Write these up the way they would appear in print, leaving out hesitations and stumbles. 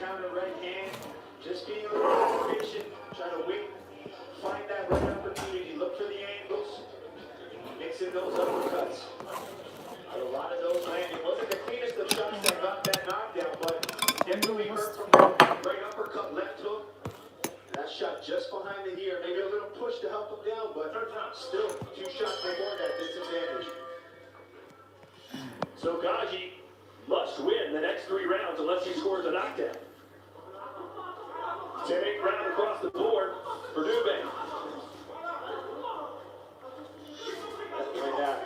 counter right hand. Just being a little more patient, trying to wait, find that right opportunity, look for the angles, mix in those uppercuts. A lot of those landing. Wasn't the cleanest of shots that got that knockdown, but definitely hurt from that right uppercut, left hook. That shot just behind the ear. Maybe a little push to help him down, but still 2 shots before that disadvantage. So Gaji must win the next 3 rounds unless he scores a knockdown. 10-8 round across the board for Dube. Like that.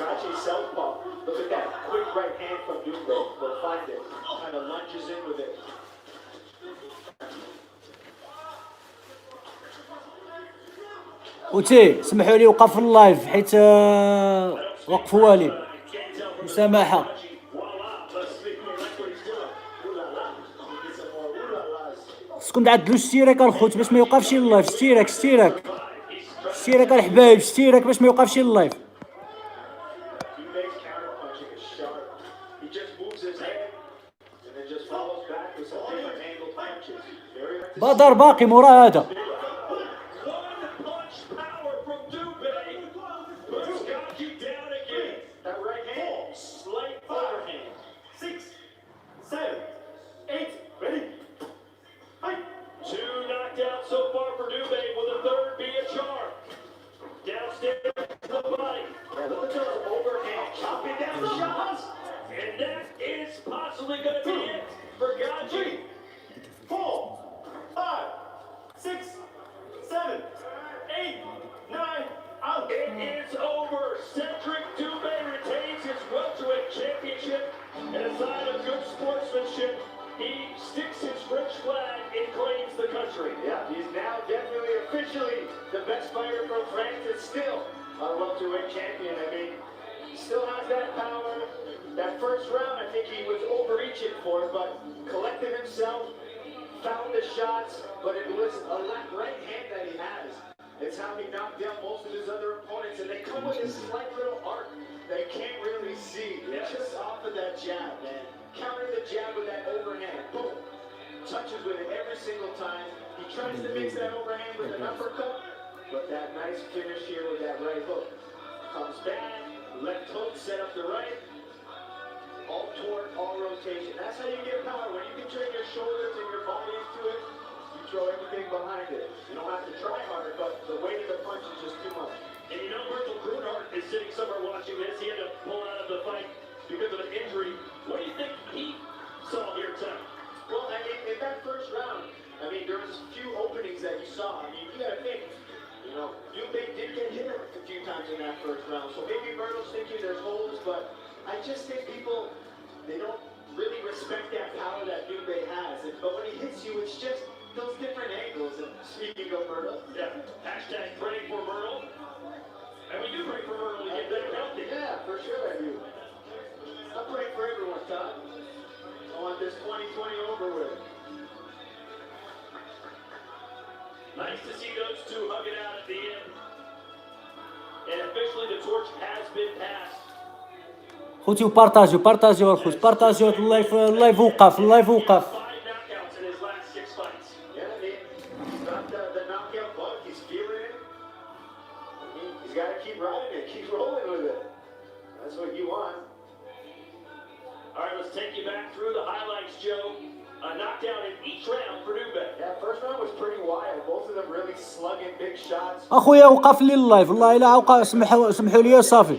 Gaji southpaw. Look at that quick right hand from Dube. But find it. Kind of lunges in with it. خوتي سمحوا لي وقف في اللايف حيت وقفوا لي مسامحه. خصكم تعدلوا الاشتراك الخوت باش ما يوقفش اللايف. اشتراك الحبايب، اشتراك باش ما يوقفش اللايف. بدر باقي مورا هذا. Touches with it every single time. He tries to mix that overhand with an uppercut, but that nice finish here with that right hook. Comes back, left hook, set up the right. All torque, all rotation. That's how you get power. When you can turn your shoulders and your body into it, you throw everything behind it. You don't have to try harder, but the weight of the punch is just too much. And you know, Virgil Grunhart is sitting somewhere watching this. He had to pull out of the fight because of an injury. What do you think he saw here tonight? Well, I mean, in that first round, I mean, there was a few openings that you saw. I mean, you got to think, you know, Dube did get hit a few times in that first round. So maybe Berto's thinking there's holes, but I just think people, they don't really respect that power that Dube has. But when he hits you, it's just those different angles. And speaking of Berto, yeah, hashtag praying for Berto. And we do pray for Berto to get better healthy. Yeah, for sure I do. I'm praying for everyone, Todd. I want this 2020 over with. Nice to see those two hug it out at the end. And officially the torch has been passed. خوتي وبارطاجيو الخوت، بارطاجيو اللايف وقف. All right, let's take you back through the highlights, Joe. A knockdown in each round for Dube. Yeah, first round was pretty wild. Both of them really slugging big shots. اخويا وقف لي اللايف، والله الا وقف. سمحوا لي صافي.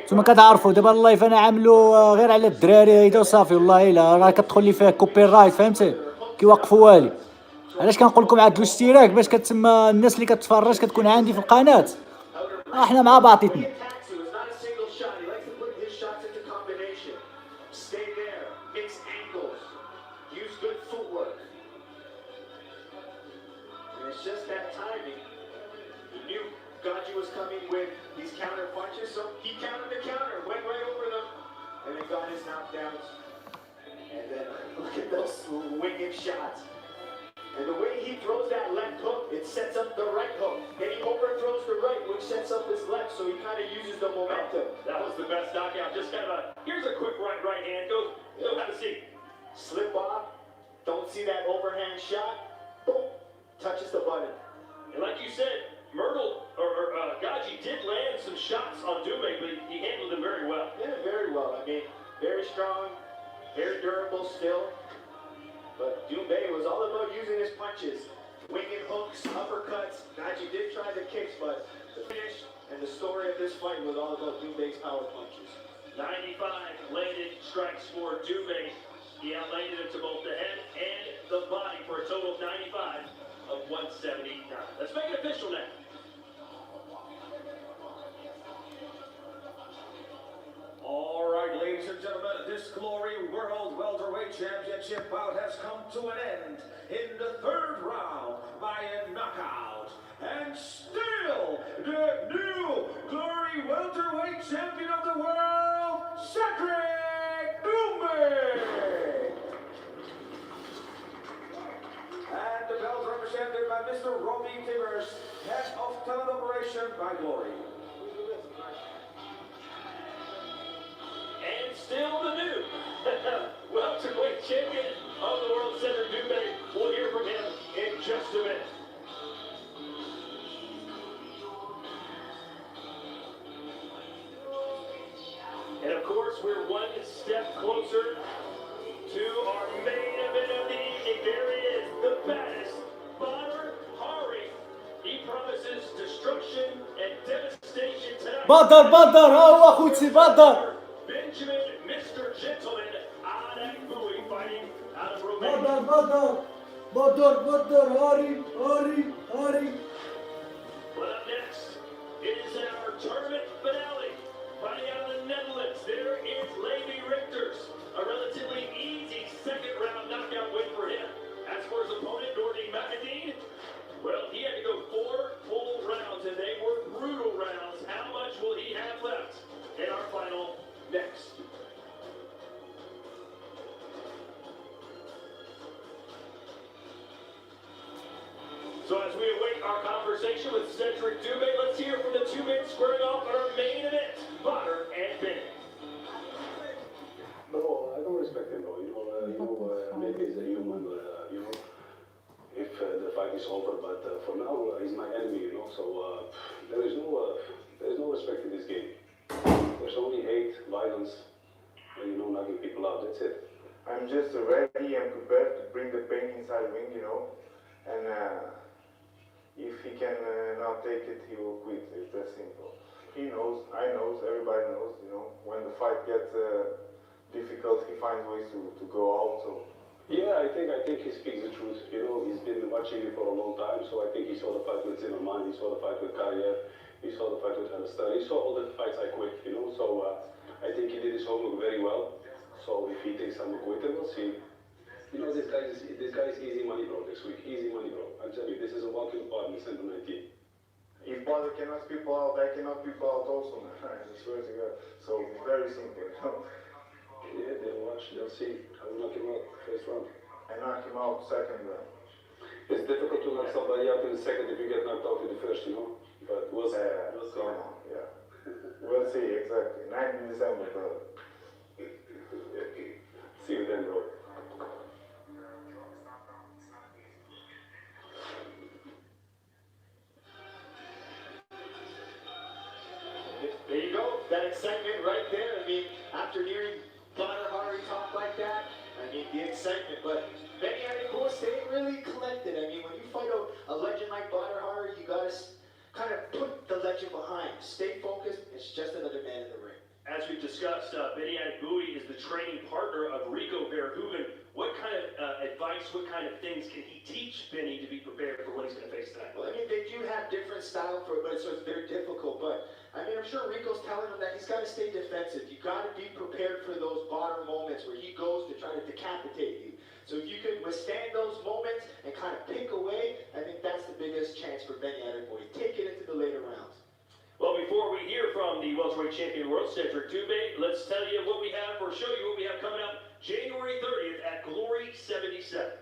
نتوما كتعرفوا دابا اللايف انا عاملو غير على الدراري هيدا وصافي. والله الا راه كتدخل لي فيه كوبي رايت، فهمتي؟ كيوقفوا لي. علاش كنقول لكم عدلوا الاشتراك باش كتسمى الناس اللي كتفرج كتكون عندي في القناه. احنا مع بعضياتنا. Shots. And the way he throws that left hook, it sets up the right hook. And he overthrows the right, which sets up his left, so he kind of uses the momentum. That was the best knockout. Just kind of here's a quick right hand. Go have a seat. Slip off. Don't see that overhand shot. Boom. Touches the button. And like you said, Myrtle, Gaji did land some shots on Dubé, but he handled them very well. Yeah, very well. I mean, very strong, very durable still. But Dubé was all about using his punches. Winging hooks, uppercuts. Gaji did try the kicks, but the finish and the story of this fight was all about Dubé's power punches. 95 landed strikes for Dubé. He outlanded him to both the head and the body for a total of 95 of 179. Let's make it official now. All right, ladies and gentlemen, this Glory World Welterweight Championship bout has come to an end in the third round by a knockout. And still, the new Glory Welterweight Champion of the World, Cedric Doumbé! And the belt represented by Mr. Robbie Timmers, head of talent operation by Glory. And still the new welterweight champion of the world, Cedric Doumbé. We'll hear from him in just a minute. And of course, we're one step closer to our main event of the evening. There he is, the baddest, baderhari. He promises destruction and devastation tonight. بدر ها هو اخوتي بدر. Benjamin, Mr. Gentleman, Bowie fighting out of Romania. بدر هاري. But up next, it is our tournament finale. Fighting out of the Netherlands, there is Levi Richters. A relatively easy second round knockout win for him. As for his opponent, Nordi Mahadine, well, he had to go 4 full rounds, and they were brutal rounds. How much will he have left in our final next? So as we await our conversation with Cedric Doumbé, let's hear from the two men squaring off our main event, Bader and Benny. No, I don't respect him, though. Maybe he's a human, if the fight is over. But for now, he's my enemy, So there is no respect in this game. There's only hate, violence, and knocking people out. That's it. I'm just ready and prepared to bring the pain inside the ring, and if he can not take it, he will quit. It's that simple. He knows, I know, everybody knows, when the fight gets difficult, he finds ways to go out. So yeah, I think he speaks the truth. He's been watching me for a long time, so I think he saw the fight with Zimmerman, he saw the fight with Karyev, he saw the fight with Alistair, he saw all the fights I quit, So I think he did his homework very well. So if he thinks I'm a quitter, we'll see. This guy is easy money, bro. This week, easy money, bro. I'm telling you, this is a walking part in Center 19. if Bader cannot people out, I cannot people out also, man. I swear to God. So it's very simple, Yeah, they'll watch, they'll see. I will knock him out first round. I knock him out second round. It's difficult to knock somebody out in the second if you get knocked out in the first, But we'll see. We'll see. Yeah. We'll see, exactly. 9th December, brother. See you then, bro. There you go. That excitement right there. I mean, after hearing baderhari talk like that, the excitement. But Benny, stay really collected. When you fight a legend like baderhari, you gotta kind of put the legend behind. Stay focused. It's just another man in the ring. As we've discussed, Benny Bowie is the training partner of Rico Verhoeven. What kind of advice, what kind of things can he teach Benny to be prepared for what he's going to face tonight? Well, they do have different style for it, but so it's very difficult. But I'm sure Rico's telling him that he's got to stay defensive. You got to be prepared for those bottom moments where he goes to try to decapitate you. So if you can withstand those moments and kind of pick away, I think that's the biggest chance for Benny Bowie. Take it into the later rounds. Well, before we hear from the welterweight champion of the world, Cedric Doumbé, let's tell you what we have, or show you what we have coming up January 30th at Glory 77.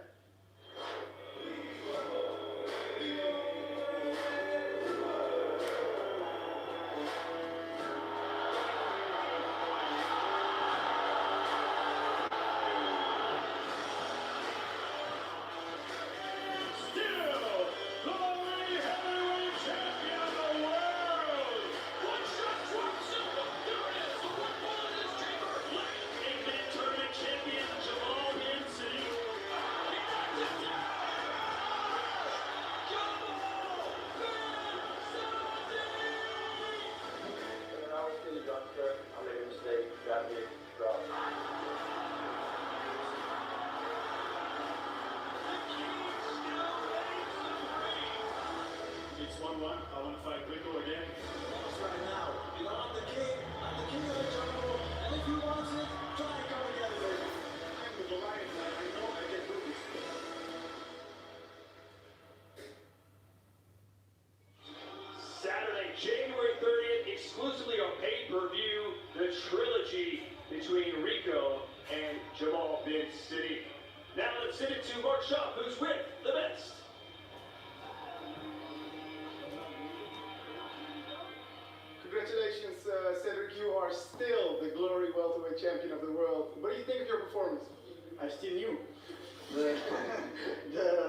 It's 1-1. I want to fight Rico again. It's right now. You know, I'm the king of the jungle, and if he wants it, try and come together, baby. I'm with the Lions. I know I can do this. Saturday, January 30th, exclusively on pay-per-view, the trilogy between Rico and Jamal bin City. Now let's send it to Mark Schaub, who's with the best. Congratulations, Cedric. You are still the glory welterweight champion of the world. What do you think of your performance? I still knew the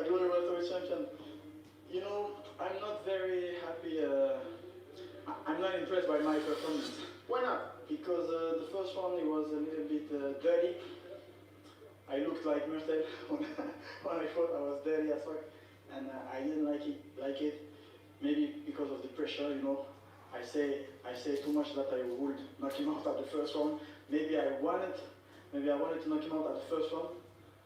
glory welterweight champion. You know, I'm not very happy. I'm not impressed by my performance. Why not? Because the first one it was a little bit dirty. I looked like Murtel when I thought I was dirty as fuck, and I didn't like it. Maybe because of the pressure, you know. I say too much that I would knock him out at the first one. Maybe I wanted to knock him out at the first one.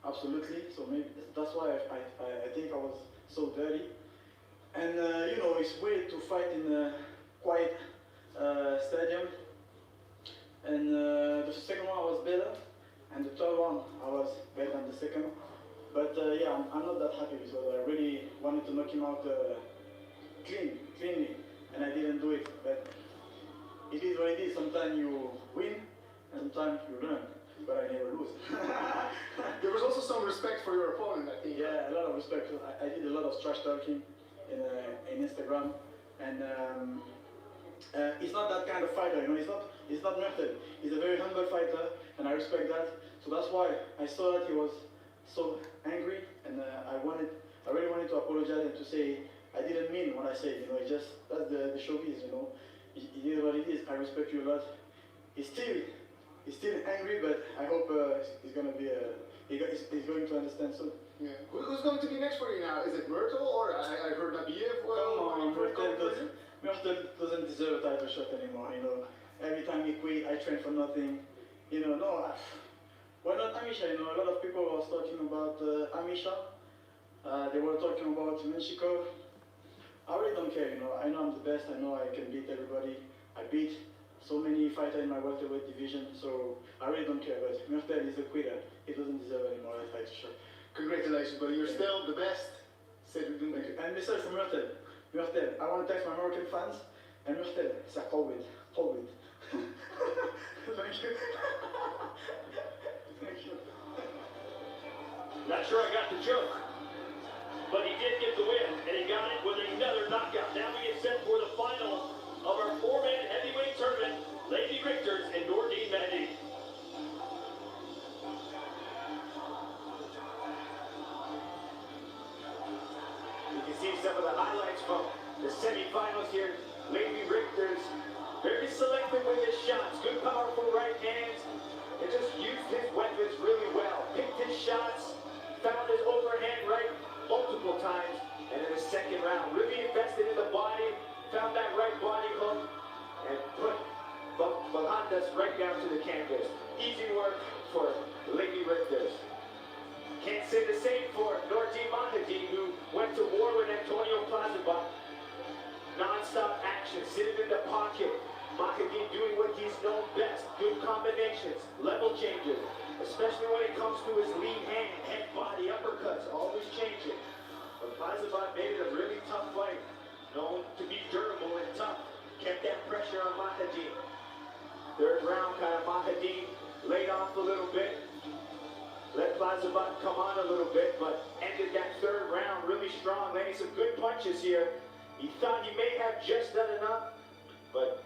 Absolutely. So maybe that's why I think I was so dirty. And you know, it's weird to fight in a quiet stadium. And the second one was better, and the third one I was better than the second. But yeah, I'm not that happy because I really wanted to knock him out cleanly, and I didn't do it. But it is what it is. Sometimes you win, and sometimes you learn. But I never lose. There was also some respect for your opponent, I think. Yeah, a lot of respect. I did a lot of trash talking in Instagram, and he's not that kind of fighter. You know, he's not Murtel. He's a very humble fighter, and I respect that. So that's why I saw that he was so angry, and I really wanted to apologize and to say I didn't mean what I said. You know, it's just that's the showbiz. You know, it is what it is. I respect you a lot. He's still angry, but I hope he's gonna be he's going to understand soon. Yeah. Who's going to be next for you now? Is it Myrtle or I heard Nabiev? Come on, Murtel doesn't deserve a title shot anymore. You know, every time he quit, I train for nothing. You know, no. Why not Amisha? You know, a lot of people was talking about Amisha. They were talking about Menshikov. I really don't care. You know, I know I'm the best. I know I can beat everybody. I beat so many fighters in my welterweight division, so I really don't care. But Murtel is a quitter. He doesn't deserve any more title shot. Congratulations, buddy. You're still the best. Cedric Doumbé. And message from Murtel. Murtel, I want to thank my American fans. And Murtel, c'est Covid. Thank you. Thank you. Not sure I got the joke, but he did get the win, and he got it with another knockout. Now we get set for the final of our four-man heavyweight tournament, Lady Richters and Nordine Mahdi. You can see some of the highlights from the semifinals here. Lady Richters, very selective with his shots, good powerful right hands, and just used his weapons really well. Picked his shots, found his overhand right multiple times, and in the second round, really invested in the body, found that right body hook, and put Balandas right down to the canvas. Easy work for Lady Richters. Can't say the same for Nordine Mahdi, who went to war with Antonio Plazibat. Non-stop action, sitting in the pocket. Mahdi doing what he's known best. Good combinations, level changes, especially when it comes to his lead hand, head, body, uppercuts, always changing. But Plazibat made it a really tough fight, known to be durable and tough. Kept that pressure on Mahdi. Third round, kind of Mahdi laid off a little bit. Let Plazibat come on a little bit, but ended that third round really strong, landing some good punches here. He thought he may have just done enough, but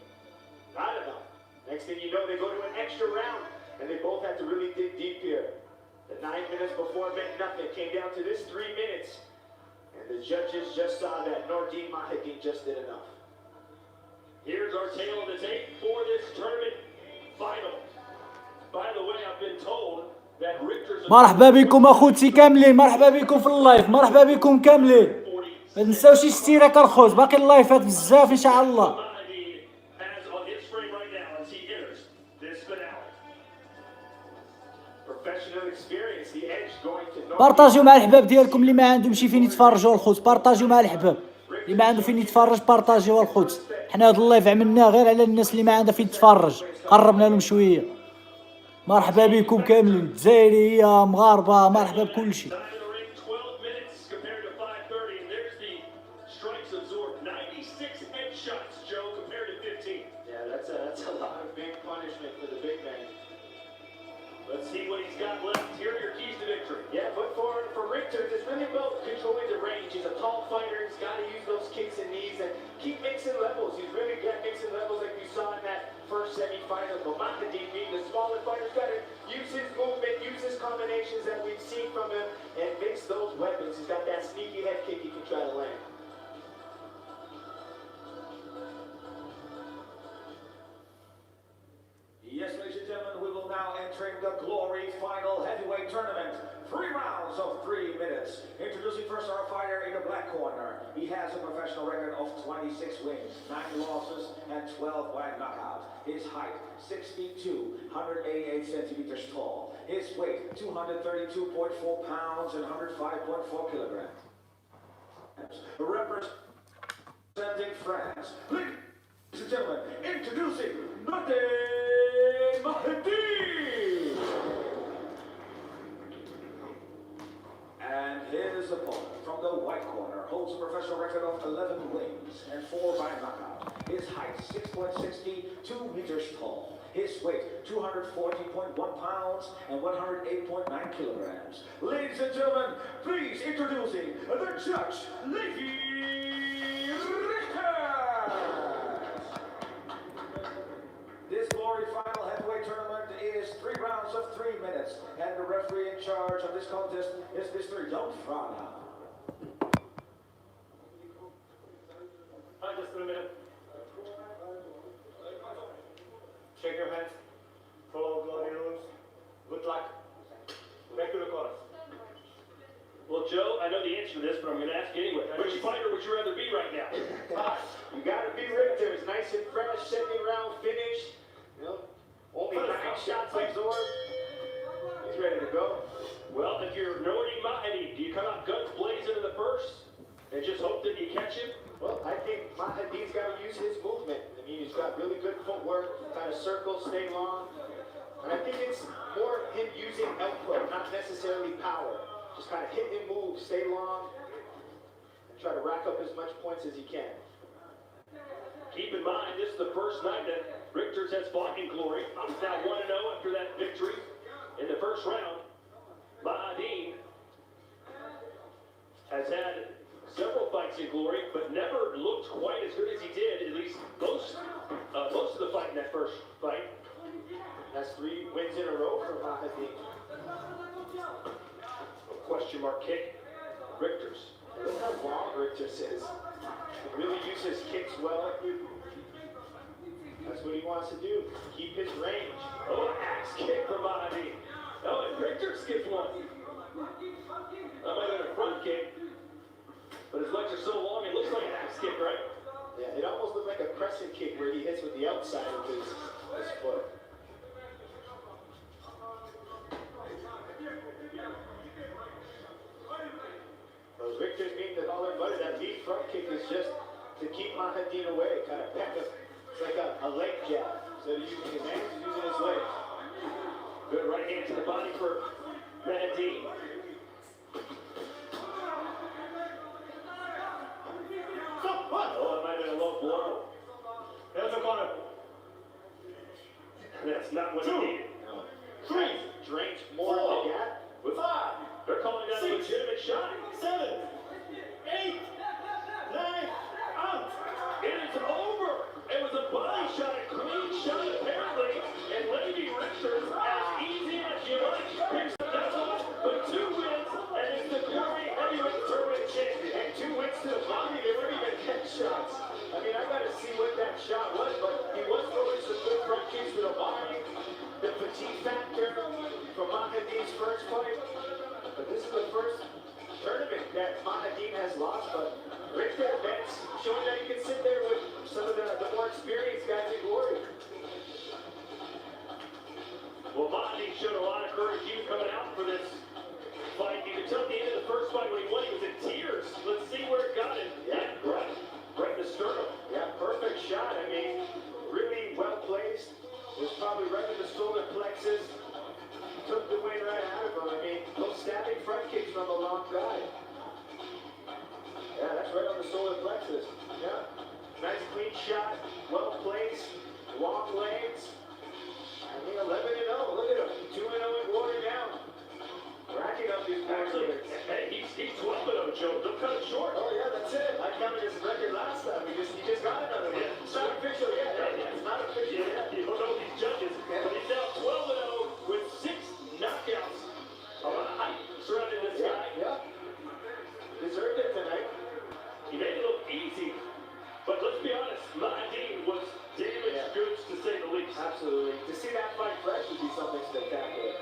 not enough. Next thing you know, they go to an extra round, and they both had to really dig deep here. The 9 minutes before meant nothing. It came down to this 3 minutes, and the judges just saw that Nordine Mahdi just did enough. Here's our tale of the tape for this tournament final. By the way, I've been told that Richters... مرحبا بكم اخوتي كاملين، مرحبا بكم في اللايف، مرحبا بكم كاملين. ما تنساوش اشتراك الخوت، باقي اللايفات بزاف ان شاء الله. بارطاجيو مع الحباب ديالكم اللي ما عندهم شي فين يتفرجوا الخوت، بارطاجيو مع الحباب. اللي ما عنده فين يتفرج بارطاجيوها الخوت. حنا هاد اللايف عملناه غير على الناس اللي ما عندها فين تتفرج، قربنا لهم شويه. مرحبا بكم كاملين، الجزائريه مغاربه، مرحبا بكل شيء. Time in the ring, 12 minutes compared to 5:30, and there's the strikes absorbed. 96 headshots, Joe, compared to 15. Yeah, that's a lot of big punishment for the big man. Let's see what he's got left. Here are your keys to victory. Yeah, but for Richter, it's really about controlling the range. He's a tall fighter. He's got to use those kicks and knees and keep mixing levels. He's really got mixing levels like we saw in that first semi-final. But Mahdi, being the smaller fighter, got to use his movement, use his combinations that we've seen from him, and mix those weapons. He's got that sneaky head kick he can try to land. Yes, ladies and gentlemen, we will now enter the Glory Final Heavyweight Tournament. 3 rounds of 3 minutes. Introducing first our fighter in the black corner. He has a professional record of 26 wins, 9 losses, and 12 by knockout. His height, 6 feet 2, 188 centimeters tall. His weight, 232.4 pounds and 105.4 kilograms. Representing France. Ladies and gentlemen, introducing Mahdi. And his opponent from the white corner holds a professional record of 11 wins and 4 by knockout. His height 6.6 feet, 2 meters tall. His weight 240.1 pounds and 108.9 kilograms. Ladies and gentlemen, please introducing the judge, Levi Richter. This Glory Final Heavyweight Tournament is 3 rounds of 3 minutes, and the referee in charge of this contest is Mr. Jan Frana. Hi, just a minute. Shake your hands. Follow Glory rules. Good luck. Back to the chorus. Well, Joe, I know the answer to this, but I'm going to ask you anyway. Which fighter would you rather be right now? You got to be Richter. It's nice and fresh. Second round finish. You know, only 9 shots absorbed. He's ready to go. Well, if you're Nordi Mahdi, do you come out guns blazing in the first and just hope that you catch him? Well, I think Mahdi's got to use his movement. I mean, he's got really good footwork, kind of circle, stay long. And I think it's more him using output, not necessarily power. Just kind of hit and move, stay long, and try to rack up as much points as he can. Keep in mind, this is the first night that Richter's has fought in Glory. He's now 1-0 after that victory in the first round. Mahdi has had several fights in Glory, but never looked quite as good as he did, at least most of the fight in that first fight. That's 3 wins in a row for Mahdi. Question mark kick, Richter's. Look how long Richter is. He really uses kicks well. That's what he wants to do. Keep his range. Oh, axe kick from Mahdi. Oh, and Richter skipped one. That might have been a front kick, but his legs are so long, it looks like an axe kick, right? Yeah, it almost looked like a crescent kick where he hits with the outside of his foot. Richter's being the taller buddy. That lead front kick is just to keep Mahdi away, kind of peck him. It's like a leg jab. Instead of using his hands, he's using his legs. Good right hand to the body for Mahdi. Oh, it might have been a low blow. There's a corner. That's not what he needed. No. Drains more of the gap. With 5. They're calling that a legitimate shot. 7, 8, 9, out. It is over. It was a body shot, a clean shot apparently, and Levi Richter, as easy as you like, picks up that one, but 2 wins, and is the Glory Heavyweight Tournament champion. And 2 wins to the body. They weren't even headshots. I mean, I got to see what that shot was, but he was throwing some good front kicks to the body. The fatigue factor from Mahdi's first fight. But this is the first tournament that Mahdi has lost, but Richter advanced, showing that he can sit there with some of the more experienced guys in Glory. Well, Mahdi showed a lot of courage. He was coming out for this fight. You could tell at the end of the first fight when he won, he was in tears. Let's see where it got him. Yeah, right. shot. I mean, really well placed. It was probably right in the solar plexus. Took the wind right out of him. I mean, those stabbing front kicks from a long guy. Yeah, that's right on the solar plexus. Yeah. Nice clean shot. Well placed. Long legs. I mean, 11-0. Look at him. 2-0 in water down. Racking up these points. Hey, he's 12-0, Joe. Don't cut it short. Oh, yeah, that's it. I counted his record last time. He just got another one. It's not official yet. It's not official yet. You don't know these judges. But he's now 12-0 with 6 knockouts. A lot of hype surrounding this guy. Yeah. Deserved it tonight. He made it look easy. But let's be honest, Mahadin was damaged goods to say the least. Absolutely. To see that fight fresh would be something spectacular.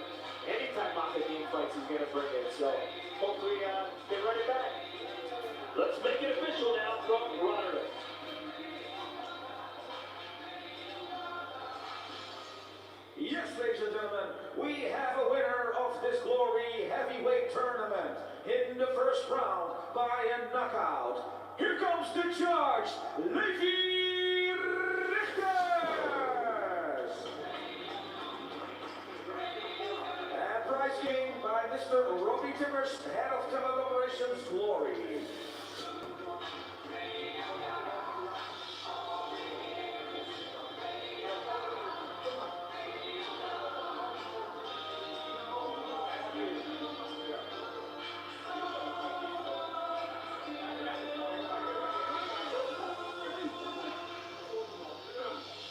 Anytime Mahadin fights, he's going to bring it. So hopefully they run it back. Let's make it official now from Rotterdam. Yes, ladies and gentlemen, we have a winner of this Glory Heavyweight Tournament in the first round by a knockout. Here comes the judge, Levi Richters. And prize gained by Mr. Robbie Timmers, head of talent operations Glory.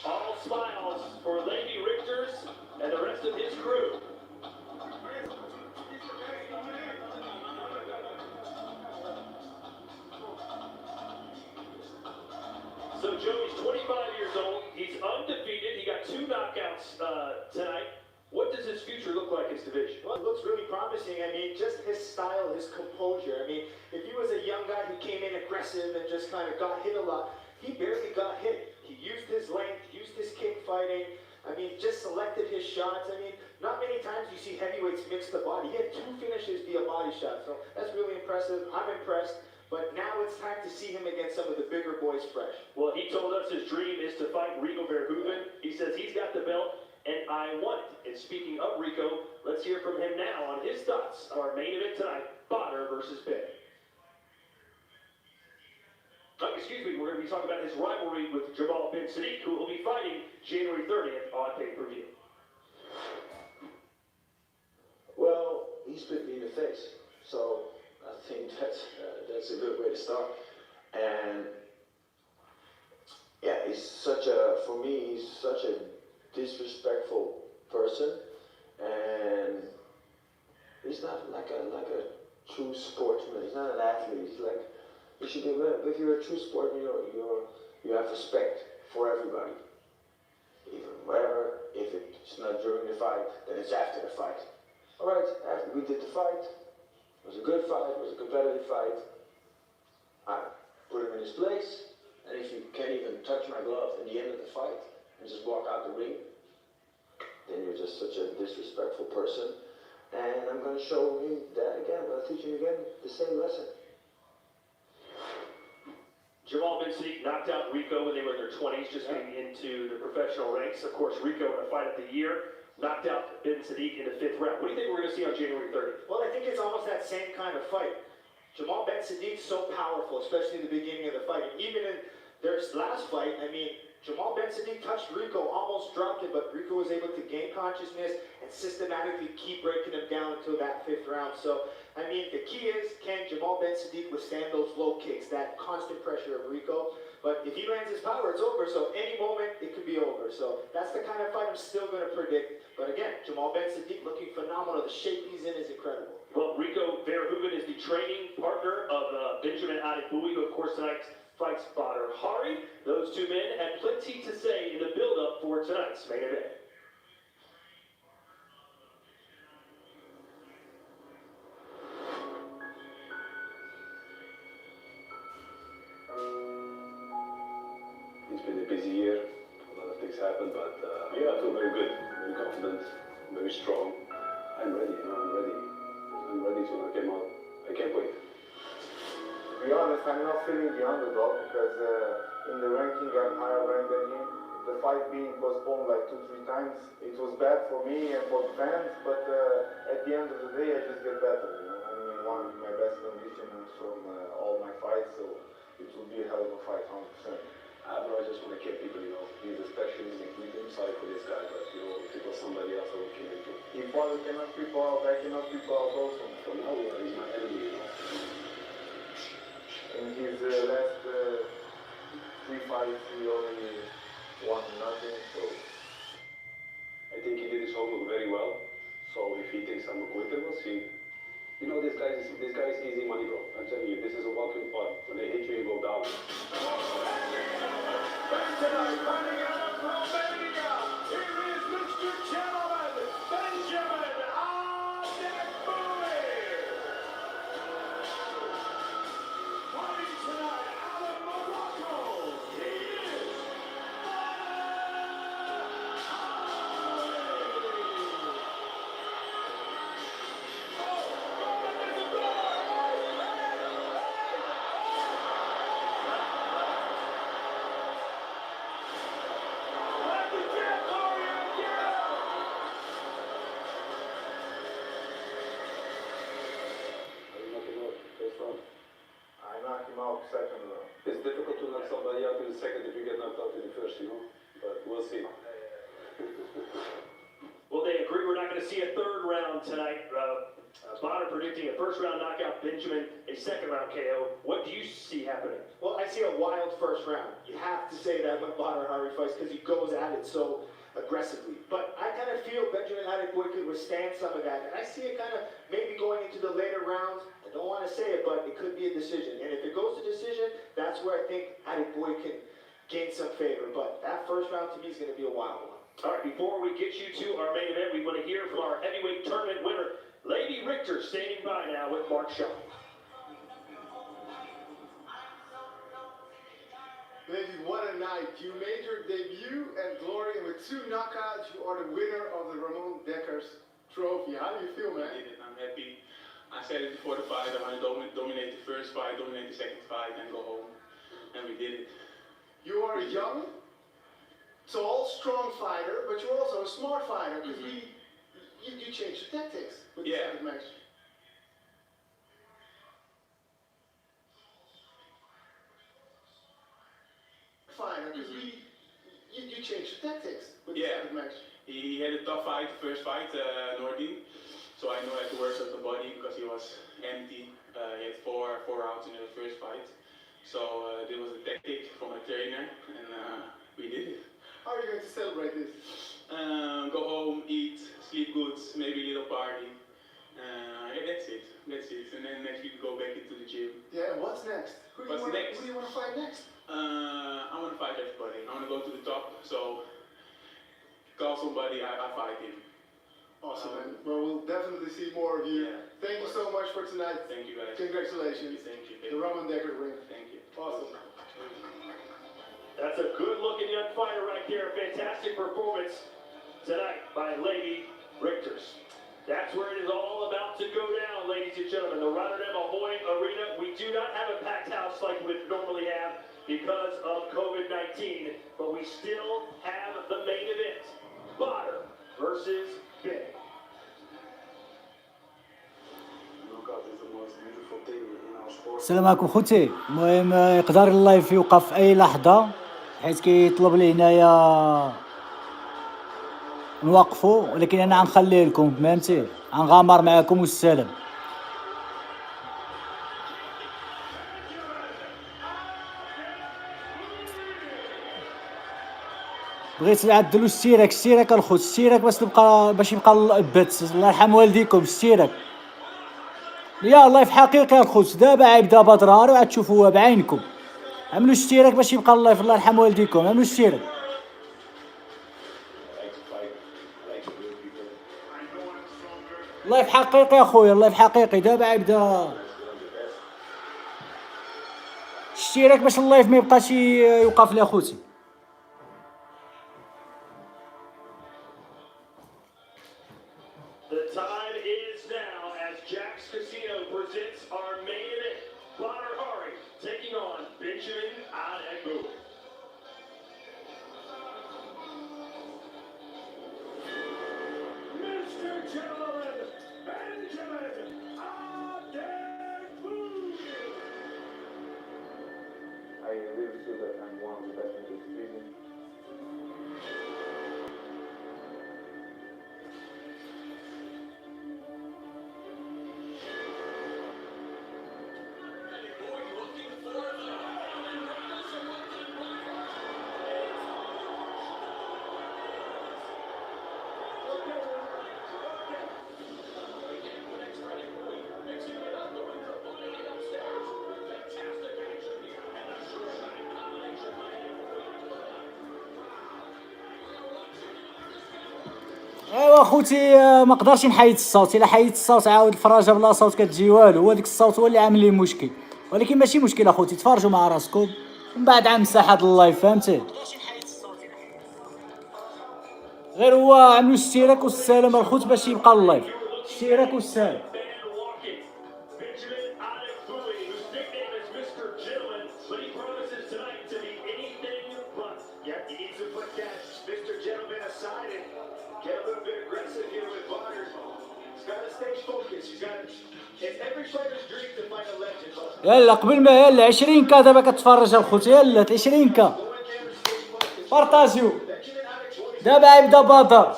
All smiles for Levi Richters and the rest of his crew. So Joey's 25 years old. He's undefeated. He got 2 knockouts tonight. What does his future look like in this division? Well, it looks really promising. I mean, just his style, his composure. I mean, if he was a young guy who came in aggressive and just kind of got hit a lot, he barely got hit. He used his length, used his kick fighting. I mean, just selected his shots. I mean, not many times you see heavyweights mix the body. He had 2 finishes via body shots, so that's really impressive. I'm impressed. But now it's time to see him against some of the bigger boys fresh. Well, he told us his dream is to fight Rico Verhoeven. He says he's got the belt, and I want it. And speaking of Rico, let's hear from him now on his thoughts on our main event tonight, Bader versus Ben. Excuse me, we're going to be talking about his rivalry with Jamal Ben Sadiq, who will be fighting January 30th on pay-per-view. Well, he spit me in the face, so I think that's a good way to start. And yeah, for me, he's such a disrespectful person, and he's not like a true sportsman. He's not an athlete. He's like, you should be. If you're a true sportsman, you have respect for everybody. Even whatever, if it's not during the fight, then it's after the fight. All right, after we did the fight, it was a good fight. It was a competitive fight. I put him in his place, and if you can't even touch my glove at the end of the fight and just walk out the ring, then you're just such a disrespectful person. And I'm going to show him that again. I'm going to teach him again the same lesson. Jamal Ben Sadiq knocked out Rico when they were in their 20s, just getting into the professional ranks. Of course, Rico in a fight of the year knocked out Ben Sadiq in the 5th round. What do you think we're going to see on January 30th? Well, I think it's almost that same kind of fight. Jamal Ben Sadiq's so powerful, especially in the beginning of the fight. Even in their last fight, I mean, Jamal Ben Sadiq touched Rico, almost dropped it, but Rico was able to gain consciousness and systematically keep breaking him down until that 5th round. So, I mean, the key is, can Jamal Ben Sadiq withstand those low kicks, that constant pressure of Rico? But if he lands his power, it's over. So any moment, it could be over. So that's the kind of fight I'm still going to predict. But again, Jamal Ben Sadiq looking phenomenal. The shape he's in is incredible. Well, Rico Verhoeven is the training partner of Benjamin Adegbuyi, who, of course, tonight fights baderhari. Those 2 men had plenty to say in the build-up for tonight's main event. It's been a busy year. A lot of things happened, but yeah, I feel very good, very confident, very strong. I'm ready. I'm ready to knock him out. I can't wait. be honest, I'm not feeling the underdog because in the ranking I'm higher ranked than him. The fight being postponed like 2-3 times, it was bad for me and for the fans, but at the end of the day I just get better, you know. I'm in one of my best conditions from all my fights, so it will be a hell of a fight, 100%. I just want to keep people, you know, he's a specialist in keeping. Sorry for this guy, but you know, if it was somebody else, I would kill him too. If one cannot people out, I cannot people out also. So now he's my enemy, you know. In his last 3 fights, he only won nothing, so I think he did his homework very well. So if he thinks I'm a quitter, we'll see. You know, this guy is easy money, bro. I'm telling you, this is a walking park. When they hit you, you go down. Back tonight, fighting out of Romania, here is Mr. Gentleman, Benjamin fighting tonight out of Morocco, he is I knocked him out second round. It's difficult to knock somebody out in the second if you get knocked out in the first, you know. But we'll see. Well, they agree we're not going to see a third round tonight. Bader predicting a first round knockout, Benjamin a second round KO. What do you see happening? Well, I see a wild first round. You have to say that when baderhari fights because he goes at it so aggressively. But I kind of feel Benjamin Adebayo could withstand some of that. And I see it kind of maybe going into the later rounds. I don't want to say it, but it could be a decision. And if it goes to decision, that's where I think Adebayo can gain some favor. But that first round to me is going to be a wild one. All right, before we get you to our main event, we want to hear from our heavyweight tournament winner, Lady Richter, standing by now with Mark Shaw. Ladies, what a night. You made your debut at Glory, and with 2 knockouts, you are the winner of the Ramon Dekkers trophy. How do you feel, man? I did it. I'm happy. I said it before the fight. I want to dominate the first fight, dominate the second fight, and go home. And we did it. You are a young, tall, strong fighter, but you're also a smart fighter, because you changed your tactics with the second match. Because you changed your tactics with the second match. He had a tough fight, the first fight, Nordin. So I know I had to work with the body because he was empty. He had four rounds in the first fight. So this was a tactic from a trainer, and we did it. How are you going to celebrate this? Go home, eat, sleep good, maybe a little party. That's it. And then next week go back into the gym. Yeah, and what's next? Who do you want to fight next? I want to fight everybody. I want to go to the top. So call somebody, I fight him. Awesome, man. Well, we'll definitely see more of you. Yeah, Thank you so much for tonight. Thank you, guys. Congratulations. Thank you. The Ramon Dekker ring. Thank you. Awesome. That's a good-looking young fighter right there. Fantastic performance tonight by Lady Richters. That's where it is all about to go down, ladies and gentlemen. The Rotterdam Ahoy Arena. We do not have a packed house like we would normally have because of COVID-19, but we still have the main event. Bader versus Ben. السلام عليكم خوتي. المهم يقدر اللايف يوقف في اي لحظه حيت كيطلب لي هنايا نوقفوا، ولكن انا غنخليه لكم، فهمتي؟ غنغامر معكم والسلام. بغيت تعدلوا الشتيراك الخوت، الشتيراك باش يبقى البث. الله يرحم والديكم، الشتيراك يا اللايف حقيقي الخوت. دابا عيبدا بدرهاري وعاد تشوفوها بعينكم. عملوا الشتيراك باش يبقى اللايف. الله يرحم والديكم، عملوا الشتيراك. اللايف حقيقي اخويا، اللايف حقيقي. دابا عيبدا الشتيراك باش اللايف ما يبقاش يوقف لي اخوتي. The time is now as Jack's Casino presents our main event. Baderhari really feel that I'm one of the best in the division. ايوا خوتي ما قدرش نحيد الصوت. الا حيدت الصوت عاود الفراجه بلا صوت كتجي والو. هو ديك الصوت هو اللي عامل لي مشكل، ولكن ماشي مشكل اخوتي، تفرجوا مع راسكم ومن بعد غنمسح هاد اللايف. فهمتي؟ غير هو عملوا الاشتراك والسلام الخوت باش يبقى اللايف. اشتراك والسلام. Benjamin Bowie, whose nickname is Mr. Gentleman, but he promises tonight to be anything but. Yep, he needs to put that Mr. Gentleman aside and get a little bit aggressive here with Bonner. He's got to stay focused. He's got. It's every fighter's dream to fight a legend. يلا قبل ما يلا 20 كا دابا كتفرج الخوت. يلا 20 كا بارطاجيو. دابا يبدا بدر.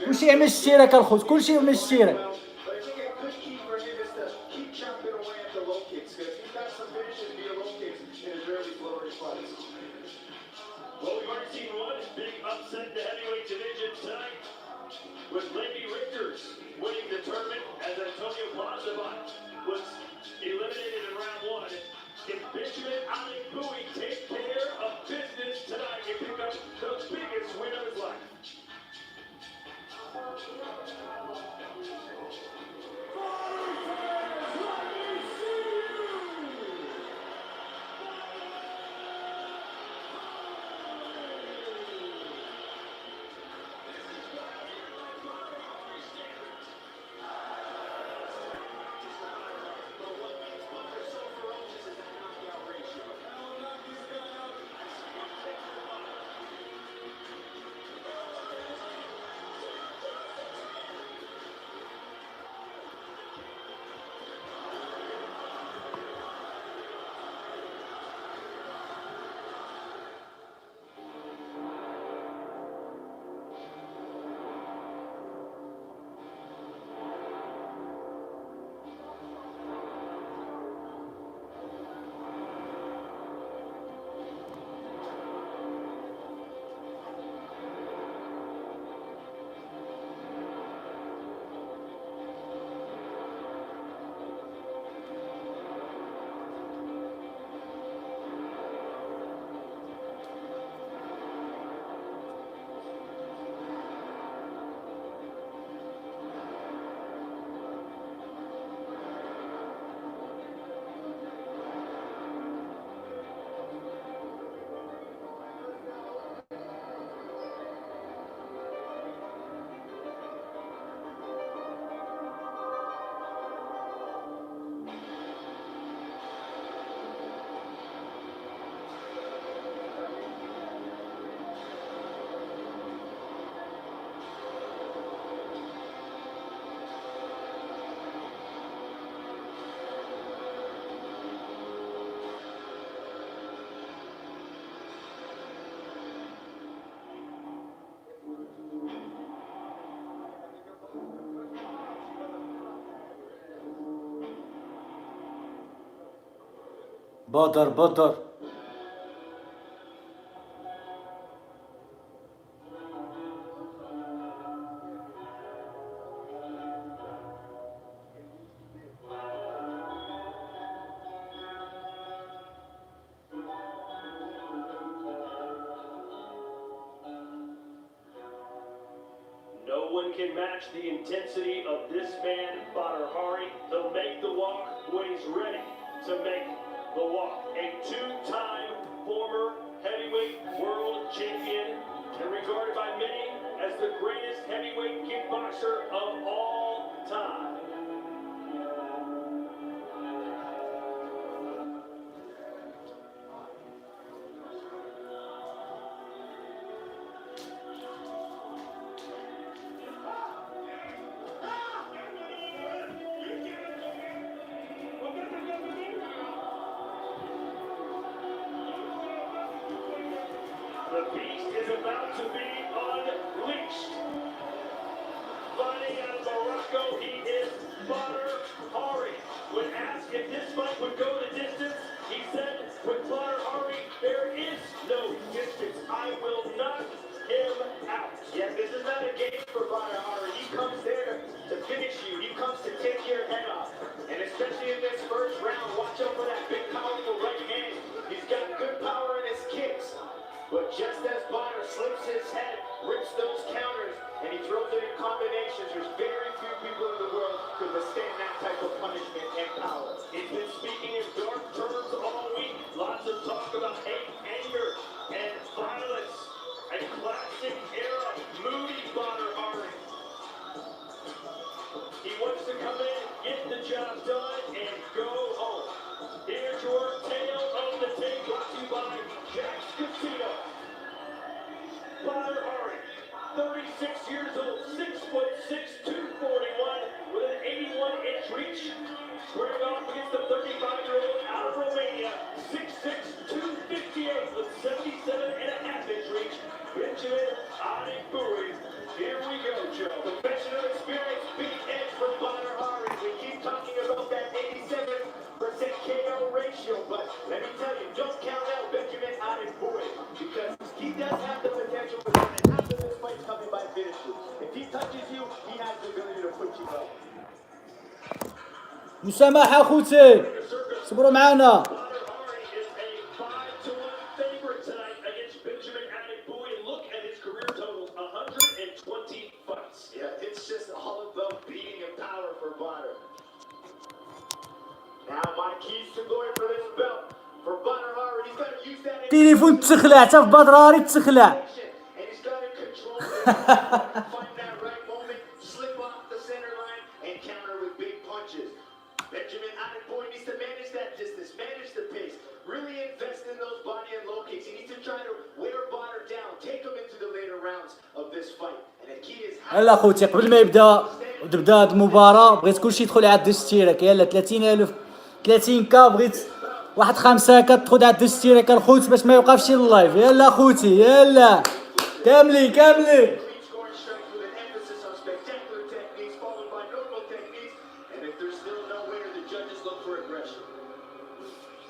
كلشي يعمل اشتراك الخوت، كلشي يعمل اشتراك. But I think a good key for him is to keep chopping away at the low kicks, because he's got some finishes via low kicks in his early flourish fights. Well, we've already seen one big upset in the heavyweight division tonight, with Lady Richters winning the tournament as Antonio Plazabat was eliminated in round one. Can Benjamin Bowie take care of business tonight and pick up the biggest win of his life? بدر. No one can match the intensity of this man, Baderhari. He'll make the walk when he's ready to make the walk. A two-time former heavyweight world champion and regarded by many as the greatest heavyweight kickboxer of all time. The beast is about to be unleashed. Fighting out of Morocco, he is baderhari. When asked if this fight would go the distance, he said, with baderhari, there is no distance. I will knock him out. Yeah, this is not a game for baderhari. He comes there to finish you. He comes to take your head off. And especially in this first round, watch out for that big, powerful right hand. He's got good power in his kicks. But just as Bader slips his head, rips those counters, and he throws it in combinations, there's very few people in the world who can withstand that type of punishment and power. He's been speaking in dark terms all week. Lots of talk about hate, anger, and violence. A classic era, moody baderhari. He wants to come in, get the job done, and go home. Here's your tale of the tape, brought to you by Jack's Casino. baderhari, 36 years old, 6'6", 241, with an 81-inch reach. Squaring off against the 35-year-old out of Romania, 6'6", 258, with 77.5-inch reach. Benjamין Adegbuyi. Here we go, Joe. Professional experience, big edge for baderhari. We keep talking about that 87% KO ratio, but let me tell you, don't count out Benjamין Adegbuyi, because he does have the potential for that, and half of this fight's coming by finishes. If he touches you, he has the ability to put you up. مسامحة خوتي، صبروا معانا. baderhari is a 5-1 favorite tonight against Benjamין Adegbuyi. Look at his career totals, 120 fights. Yeah, it's just all about beating and power for Bader. Now my keys to glory for this belt. For baderhari, he's got to use that تليفون تخلع، حتى في baderhari تخلع. and he's got to control it. Find that right moment, slip off the center line, and counter with big punches. Benjamין Adegbuyi needs to manage that distance, manage the pace, really invest in those body and low kicks. He needs to try to wear Bader down, take him into the later rounds of this fight. And the key is how يلا خوتي، قبل ما تبدا هاد المباراة بغيت كلشي يدخل يعد الاشتراك. يلا 30,000 30K، بغيت واحد 5 كتدخل عد الاشتراك الخوت باش ما يوقفش اللايف. يلا خوتي، يلا كاملين. clean scoring strikes with an emphasis on spectacular techniques followed by normal techniques. And if there's still no winner, the judges look for aggression.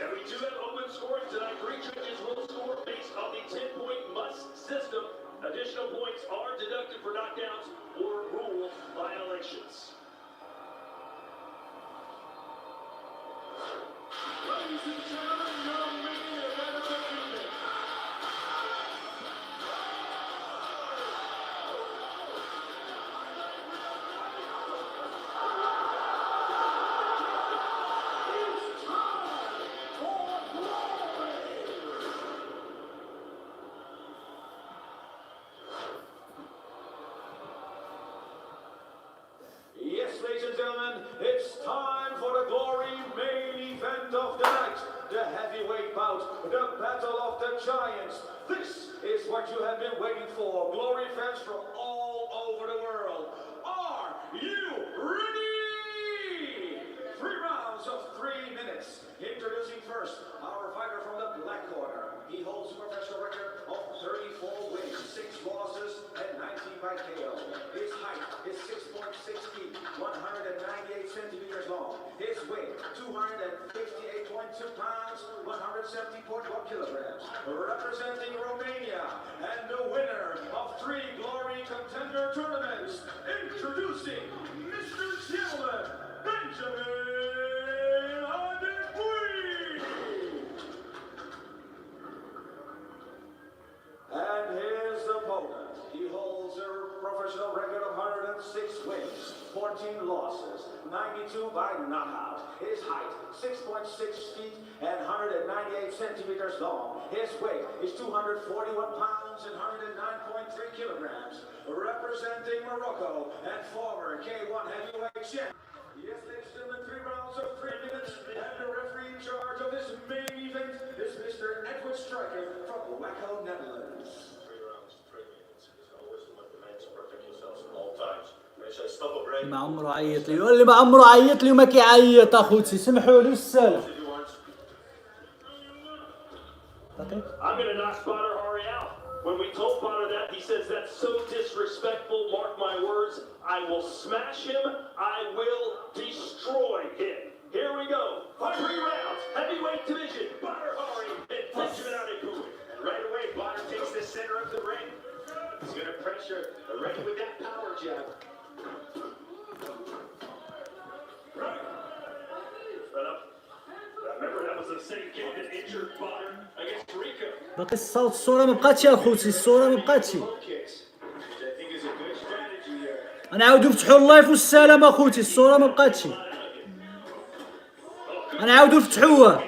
And we do have open scoring tonight. 3 judges will score based on the 10-point must system. Additional points are deducted for knockdowns or rule violations. Ladies and gentlemen, your main event of the evening. Yes, ladies and gentlemen, it's time for the glory main event of the night. The heavyweight bout, the battle of the giants. This is what you have been waiting for. Glory fans from all over the world. Are you ready? 3 rounds of 3 minutes. Introducing first, our fighter from the black corner. He holds a professional record of 34 wins, 6 losses, and 19 by KO. His height is 6.6 feet, 198 centimeters long. His weight, 258.2 pounds, 170.1 kilograms. Representing Romania and the winner of 3 Glory Contender tournaments. Introducing Mr. Gentleman, Benjamין Adegbuyi. And his opponent, he holds a professional record of 106 wins, 14 losses, 92 by knockout. His height, 6.6 feet and 198 centimeters long. His weight is 241 pounds and 109.3 kilograms. Representing Morocco and former K1 heavyweight champ. Yes, ladies and gentlemen, 3 rounds of 3 minutes, and the referee in charge of this main event is Mr. Edward Striker from Waco, Netherlands. 3 rounds, 3 minutes. It's always what the men to protect yourselves at all times. When they say stop a break. ما عمره عيط لي، واللي ما عمره عيط لي وما كيعيط اخوتي، سمحوا لي السلام. I'm gonna knock baderhari out. When we told Potter that, he says that's so disrespectful. Mark my words. I will smash him. I will destroy him. Here we go. 3 rounds. Heavyweight division. baderhari and Bnjameen. Right away, Potter takes the center of the ring. He's going to pressure right with that power jab. Right. Remember that was the same kid that injured Potter against Rico. باقي الصوره ما بقاتش يا خوتي، الصوره ما بقاتش. Kicks, which I think is a good strategy here. غنعاودو نفتحو اللايف والسلام اخوتي، الصوره ما بقاتش. غنعاودو نفتحوها.